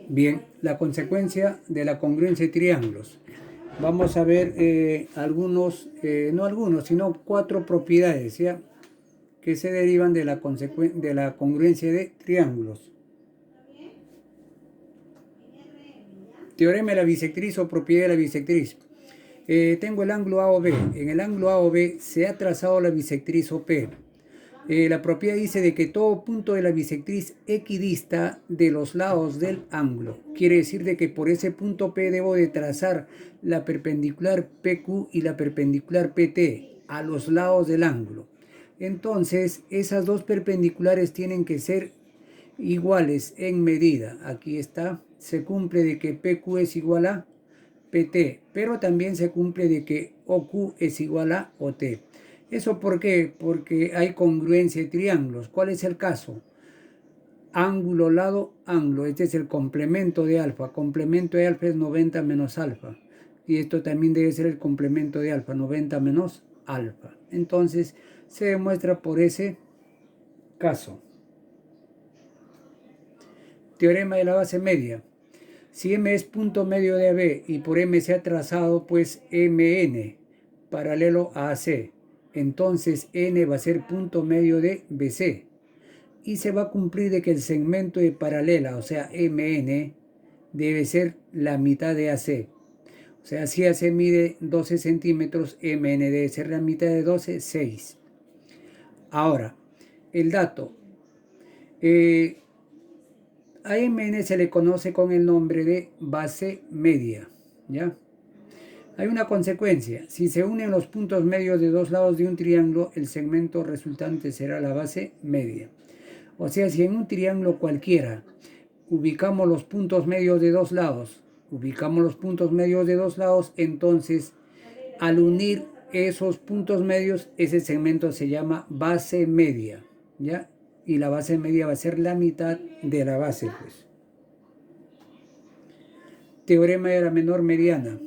Bien, la consecuencia de la congruencia de triángulos. Vamos a ver no algunos, sino 4 propiedades, ¿ya? Que se derivan de de la congruencia de triángulos. Teorema de la bisectriz o propiedad de la bisectriz. Tengo el ángulo A o B. En el ángulo A o B se ha trazado la bisectriz OP. La propiedad dice de que todo punto de la bisectriz equidista de los lados del ángulo. Quiere decir de que por ese punto P debo de trazar la perpendicular PQ y la perpendicular PT a los lados del ángulo. Entonces, esas dos perpendiculares tienen que ser iguales en medida. Aquí está, se cumple de que PQ es igual a PT, pero también se cumple de que OQ es igual a OT. ¿Eso por qué? Porque hay congruencia de triángulos. ¿Cuál es el caso? Ángulo, lado, ángulo. Este es el complemento de alfa. Complemento de alfa es 90 menos alfa. Y esto también debe ser el complemento de alfa, 90 menos alfa. Entonces, se demuestra por ese caso. Teorema de la base media. Si M es punto medio de AB y por M se ha trazado pues MN paralelo a AC, entonces N va a ser punto medio de BC y se va a cumplir de que el segmento de paralela, o sea MN, debe ser la mitad de AC. O sea, si AC mide 12 centímetros, MN debe ser la mitad de 12, 6. Ahora, el dato. A MN se le conoce con el nombre de base media, ¿ya? Hay una consecuencia. Si se unen los puntos medios de dos lados de un triángulo, el segmento resultante será la base media. O sea, si en un triángulo cualquiera ubicamos los puntos medios de dos lados, entonces al unir esos puntos medios, ese segmento se llama base media, ¿ya? Y la base media va a ser la mitad de la base, pues. Teorema de la menor mediana.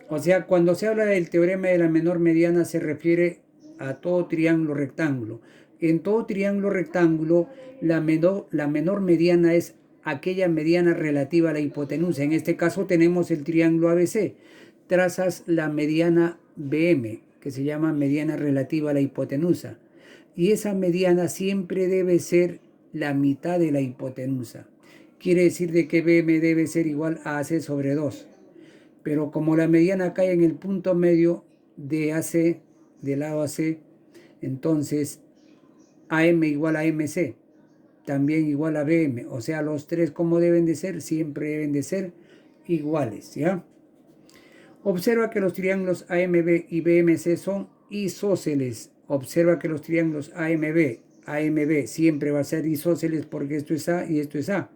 O sea, cuando se habla del teorema de la menor mediana se refiere a todo triángulo rectángulo. En todo triángulo rectángulo, la menor mediana es aquella mediana relativa a la hipotenusa. En este caso tenemos el triángulo ABC. Trazas la mediana BM, que se llama mediana relativa a la hipotenusa. Y esa mediana siempre debe ser la mitad de la hipotenusa. Quiere decir de que BM debe ser igual a AC sobre 2. Pero como la mediana cae en el punto medio de AC, del lado AC, entonces AM igual a MC, también igual a BM. O sea, los tres, ¿cómo deben de ser? Siempre deben de ser iguales, ¿ya? Observa que los triángulos AMB y BMC son isósceles. Observa que los triángulos AMB siempre va a ser isósceles porque esto es A y esto es A.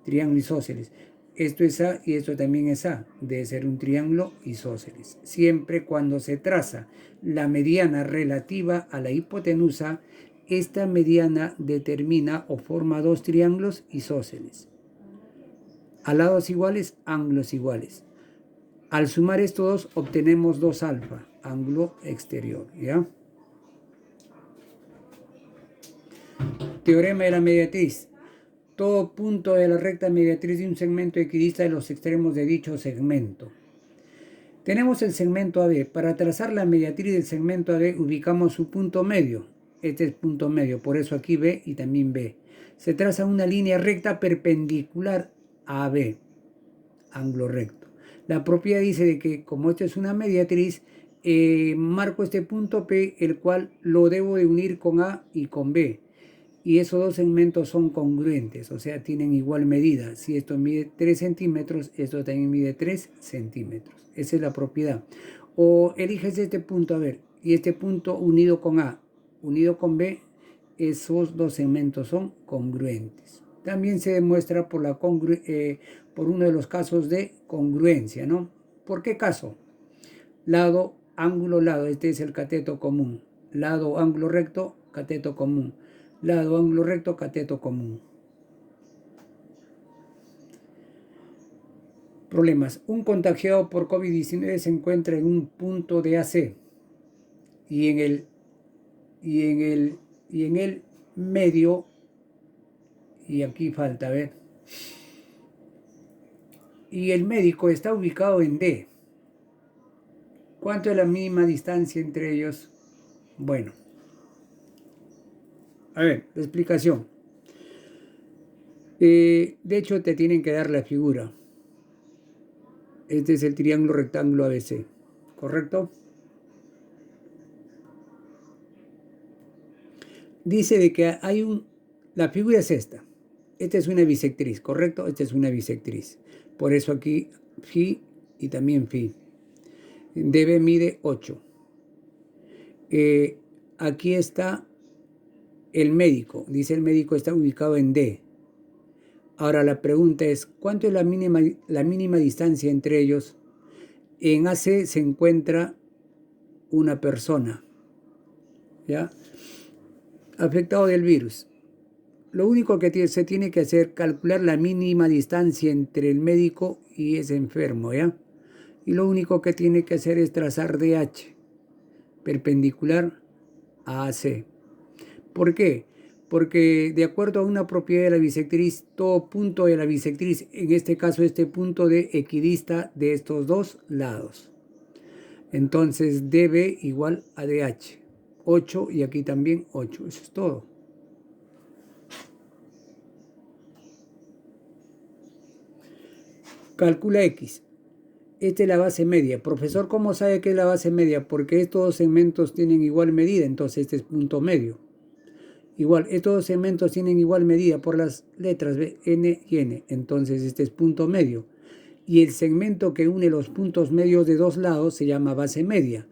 Triángulo isósceles. Esto es A y esto también es A. Debe ser un triángulo isósceles. Siempre cuando se traza la mediana relativa a la hipotenusa, esta mediana determina o forma dos triángulos isósceles. A lados iguales, ángulos iguales. Al sumar estos dos obtenemos 2 alfa, ángulo exterior, ¿ya? Teorema de la mediatriz. Todo punto de la recta mediatriz de un segmento equidista de los extremos de dicho segmento. Tenemos el segmento AB. Para trazar la mediatriz del segmento AB ubicamos su punto medio. Este es punto medio, por eso aquí B y también B. Se traza una línea recta perpendicular a AB, ángulo recto. La propiedad dice de que como esto es una mediatriz, marco este punto P, el cual lo debo de unir con A y con B. Y esos dos segmentos son congruentes, o sea, tienen igual medida. Si esto mide 3 centímetros, esto también mide 3 centímetros. Esa es la propiedad. O eliges este punto, a ver, y este punto unido con A, unido con B, esos dos segmentos son congruentes. También se demuestra por uno de los casos de congruencia, ¿no? ¿Por qué caso? Lado, ángulo, lado. Este es el cateto común. Lado, ángulo recto, cateto común. Lado, ángulo recto, cateto común. Problemas. Un contagiado por COVID-19 se encuentra en un punto de AC y en el medio, y aquí falta, a ver, y el médico está ubicado en D. ¿Cuánto es la mínima distancia entre ellos? Bueno, a ver, la explicación. De hecho, te tienen que dar la figura. Este es el triángulo rectángulo ABC, ¿correcto? Dice de que la figura es esta. Esta es una bisectriz, ¿correcto? Esta es una bisectriz. Por eso aquí Φ y también Φ. DB mide 8. Aquí está el médico. Dice el médico está ubicado en D. Ahora la pregunta es, ¿cuánto es la mínima distancia entre ellos? En AC se encuentra una persona, ¿ya? Afectado del virus. Lo único que se tiene que hacer es calcular la mínima distancia entre el médico y ese enfermo, ¿ya? Y lo único que tiene que hacer es trazar DH, perpendicular a AC. ¿Por qué? Porque de acuerdo a una propiedad de la bisectriz, todo punto de la bisectriz, en este caso este punto de equidista de estos dos lados. Entonces DB igual a DH. 8 y aquí también 8. Eso es todo. Calcula X. Esta es la base media. Profesor, ¿cómo sabe que es la base media? Porque estos dos segmentos tienen igual medida, entonces este es punto medio. Igual, estos dos segmentos tienen igual medida por las letras B, N y N, entonces este es punto medio. Y el segmento que une los puntos medios de dos lados se llama base media.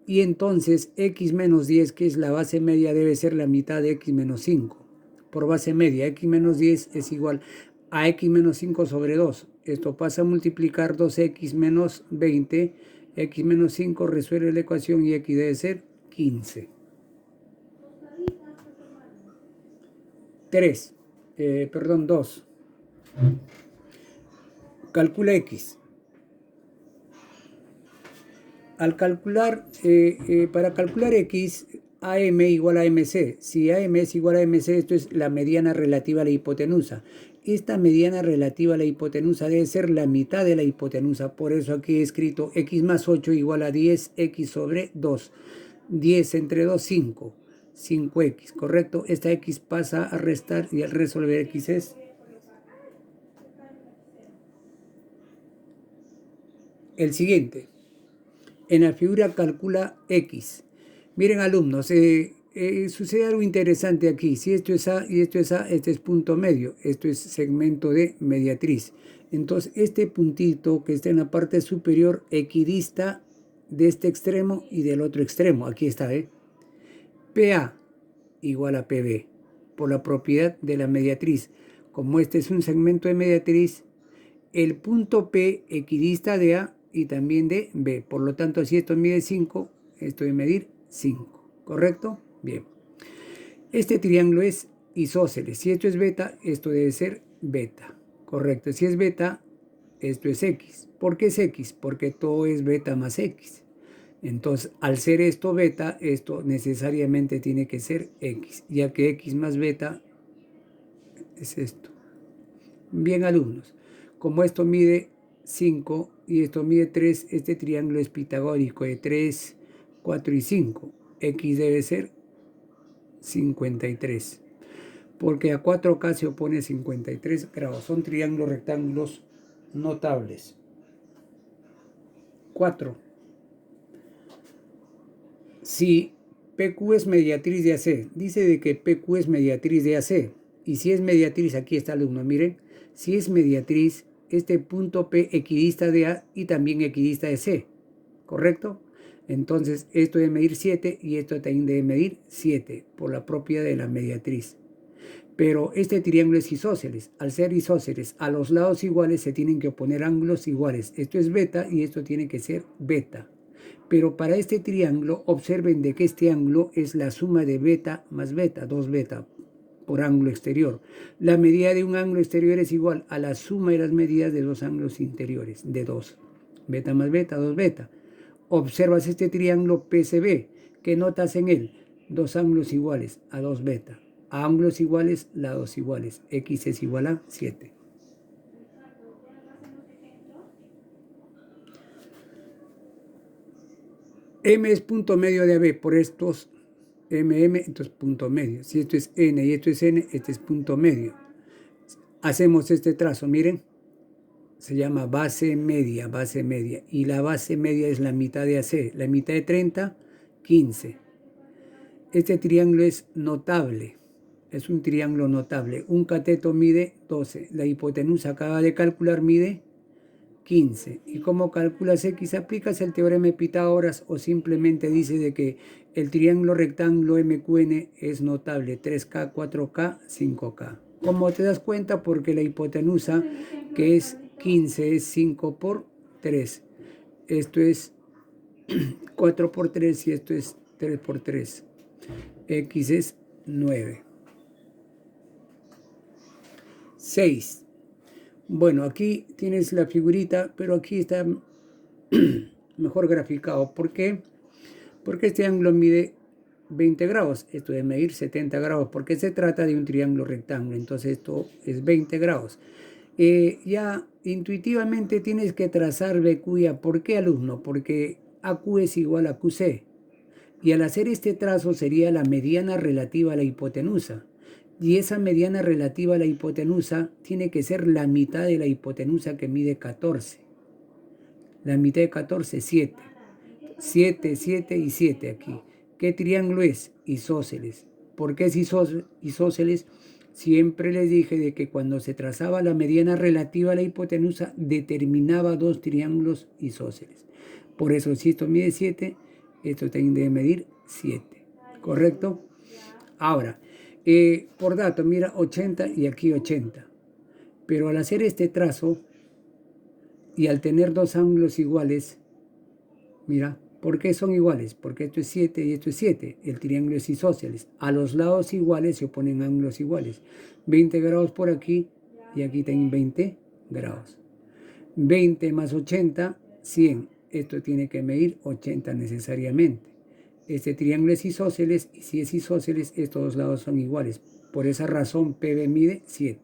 Y entonces X menos 10, que es la base media, debe ser la mitad de X menos 5. Por base media, X menos 10 es igual a X menos 5 sobre 2. Esto pasa a multiplicar 2X menos 20. X menos 5 resuelve la ecuación y X debe ser 15. 2. Calcula X. Al calcular, para calcular X, AM igual a MC. Si AM es igual a MC, esto es la mediana relativa a la hipotenusa. Esta mediana relativa a la hipotenusa debe ser la mitad de la hipotenusa. Por eso aquí he escrito X más 8 igual a 10X sobre 2. 10 entre 2, 5. 5X, ¿correcto? Esta X pasa a restar y al resolver X es el siguiente. En la figura calcula X. Miren, alumnos, sucede algo interesante aquí. Si esto es A y esto es A, este es punto medio. Esto es segmento de mediatriz. Entonces, este puntito que está en la parte superior equidista de este extremo y del otro extremo. Aquí está, PA igual a PB por la propiedad de la mediatriz. Como este es un segmento de mediatriz, el punto P equidista de A y también de B. Por lo tanto, si esto mide 5, esto debe medir 5. ¿Correcto? Bien. Este triángulo es isósceles. Si esto es beta, esto debe ser beta. Correcto. Si es beta, esto es X. ¿Por qué es X? Porque todo es beta más X. Entonces, al ser esto beta, esto necesariamente tiene que ser X, ya que X más beta es esto. Bien, alumnos. Como esto mide 5 y esto mide 3, este triángulo es pitagórico de 3, 4 y 5. X debe ser 53. Porque a 4K se opone 53 grados. Son triángulos rectángulos notables. 4. Si PQ es mediatriz de AC, dice de que PQ es mediatriz de AC. Y si es mediatriz, aquí está alumno, miren, si es mediatriz, este punto P equidista de A y también equidista de C, ¿correcto? Entonces esto debe medir 7 y esto también debe medir 7 por la propiedad de la mediatriz. Pero este triángulo es isósceles. Al ser isósceles, a los lados iguales se tienen que oponer ángulos iguales. Esto es beta y esto tiene que ser beta. Pero para este triángulo, observen de que este ángulo es la suma de beta más beta, 2 beta por ángulo exterior. La medida de un ángulo exterior es igual a la suma de las medidas de dos ángulos interiores, de 2. Beta más beta, 2 beta. Observas este triángulo PCB. ¿Qué notas en él? Dos ángulos iguales a 2 beta. A ángulos iguales, lados iguales. X es igual a 7. M es punto medio de AB, por estos entonces punto medio. Si esto es N y esto es N, este es punto medio. Hacemos este trazo, miren. Se llama base media. Y la base media es la mitad de AC. La mitad de 30, 15. Este triángulo es notable. Es un triángulo notable. Un cateto mide 12. La hipotenusa acaba de calcular mide 15. ¿Y cómo calculas X? Aplicas el teorema de Pitágoras o simplemente dice de que el triángulo rectángulo MQN es notable. 3K, 4K, 5K. ¿Cómo te das cuenta? Porque la hipotenusa, que es 15, es 5 por 3. Esto es 4 por 3 y esto es 3 por 3. X es 9. 6. Bueno, aquí tienes la figurita, pero aquí está mejor graficado. ¿Por qué? Porque este ángulo mide 20 grados. Esto debe medir 70 grados, porque se trata de un triángulo rectángulo. Entonces esto es 20 grados. Ya intuitivamente tienes que trazar BQ y A. ¿Por qué, alumno? Porque AQ es igual a QC. Y al hacer este trazo sería la mediana relativa a la hipotenusa. Y esa mediana relativa a la hipotenusa tiene que ser la mitad de la hipotenusa, que mide 14. La mitad de 14, 7. 7, 7 y 7 aquí. ¿Qué triángulo es? Isósceles. ¿Por qué es isósceles? Siempre les dije de que cuando se trazaba la mediana relativa a la hipotenusa determinaba dos triángulos isósceles. Por eso si esto mide 7, esto también debe medir 7. ¿Correcto? Ahora, por dato, mira 80 y aquí 80. Pero al hacer este trazo y al tener dos ángulos iguales, mira, ¿por qué son iguales? Porque esto es 7 y esto es 7. El triángulo es isósceles. A los lados iguales se oponen ángulos iguales. 20 grados por aquí y aquí tienen 20 grados. 20 más 80, 100. Esto tiene que medir 80 necesariamente. Este triángulo es isósceles y si es isósceles, estos dos lados son iguales. Por esa razón, PB mide 7.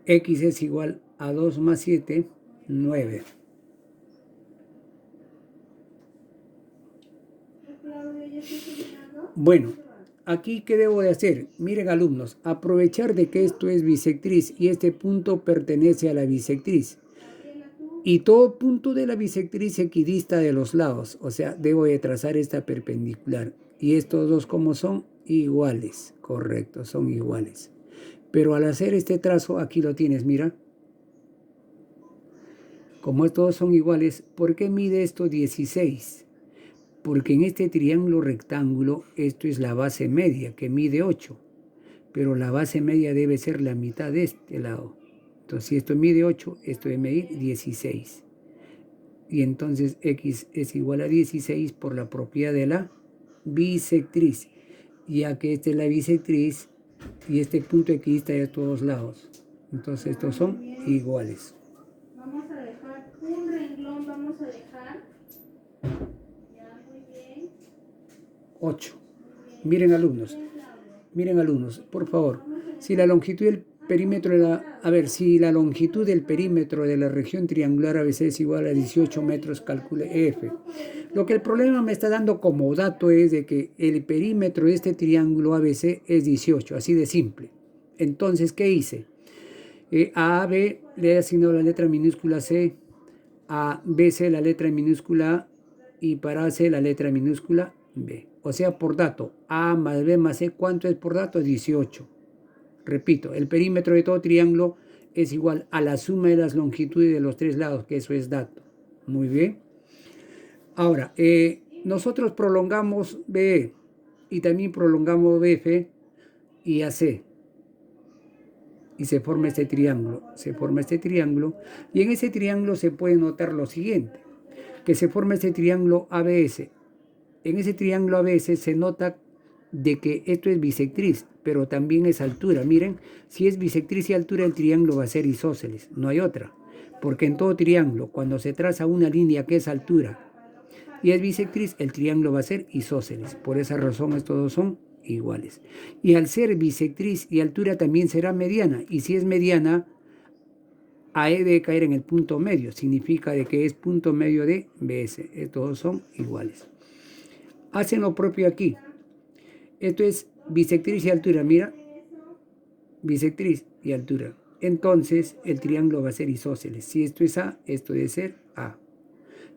X es igual a 2 más 7, 9. Bueno, aquí ¿qué debo de hacer? Miren, alumnos, aprovechar de que esto es bisectriz y este punto pertenece a la bisectriz. Y todo punto de la bisectriz equidista de los lados. O sea, debo de trazar esta perpendicular. Y estos dos, ¿cómo son? Iguales. Correcto, son iguales. Pero al hacer este trazo, aquí lo tienes, mira. Como estos dos son iguales, ¿por qué mide esto 16? Porque en este triángulo rectángulo, esto es la base media, que mide 8. Pero la base media debe ser la mitad de este lado. Entonces, si esto mide 8, esto debe medir 16. Y entonces X es igual a 16 por la propiedad de la bisectriz. Ya que esta es la bisectriz y este punto equidista de todos lados. Entonces estos son iguales. Vamos a dejar un renglón, vamos a dejar. Ya, muy bien. 8. Miren, alumnos, por favor. Si la longitud del perímetro de si la longitud del perímetro de la región triangular ABC es igual a 18 metros, calcule F. Lo que el problema me está dando como dato es de que el perímetro de este triángulo ABC es 18, así de simple. Entonces, ¿qué hice? A B le he asignado la letra minúscula C, a BC la letra minúscula A y para AC la letra minúscula B. O sea, por dato, A más B más C, ¿cuánto es por dato? 18. Repito, el perímetro de todo triángulo es igual a la suma de las longitudes de los tres lados, que eso es dato. Muy bien. Ahora, nosotros prolongamos BE y también prolongamos BF y AC. Y se forma este triángulo. Y en ese triángulo se puede notar lo siguiente, que se forma este triángulo ABS. En ese triángulo ABS se nota de que esto es bisectriz, pero también es altura. Miren, si es bisectriz y altura, el triángulo va a ser isósceles, no hay otra. Porque en todo triángulo, cuando se traza una línea que es altura y es bisectriz, el triángulo va a ser isósceles. Por esa razón estos dos son iguales. Y al ser bisectriz y altura también será mediana. Y si es mediana, AE debe caer en el punto medio, significa de que es punto medio de BS. Todos son iguales. Hacen lo propio aquí. Esto es bisectriz y altura, mira. Bisectriz y altura. Entonces el triángulo va a ser isósceles. Si esto es A, esto debe ser A.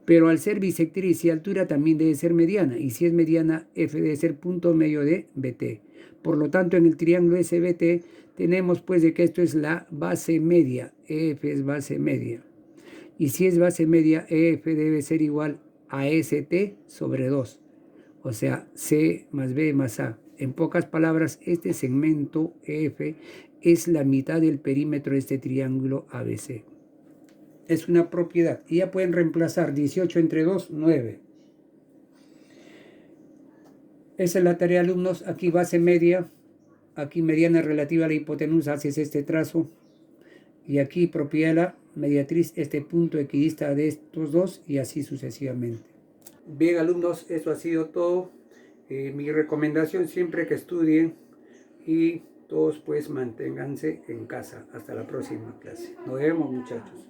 Pero al ser bisectriz y altura también debe ser mediana. Y si es mediana, F debe ser punto medio de BT. Por lo tanto, en el triángulo SBT tenemos pues de que esto es la base media. EF es base media. Y si es base media, EF debe ser igual a ST sobre 2. O sea, C más B más A. En pocas palabras, este segmento EF es la mitad del perímetro de este triángulo ABC. Es una propiedad. Y ya pueden reemplazar 18 entre 2, 9. Esa es la tarea, alumnos. Aquí base media, aquí mediana relativa a la hipotenusa, haces este trazo. Y aquí propiedad de la mediatriz, este punto equidista de estos dos, y así sucesivamente. Bien, alumnos, eso ha sido todo. Mi recomendación siempre que estudien y todos pues manténganse en casa. Hasta la próxima clase. Nos vemos, muchachos.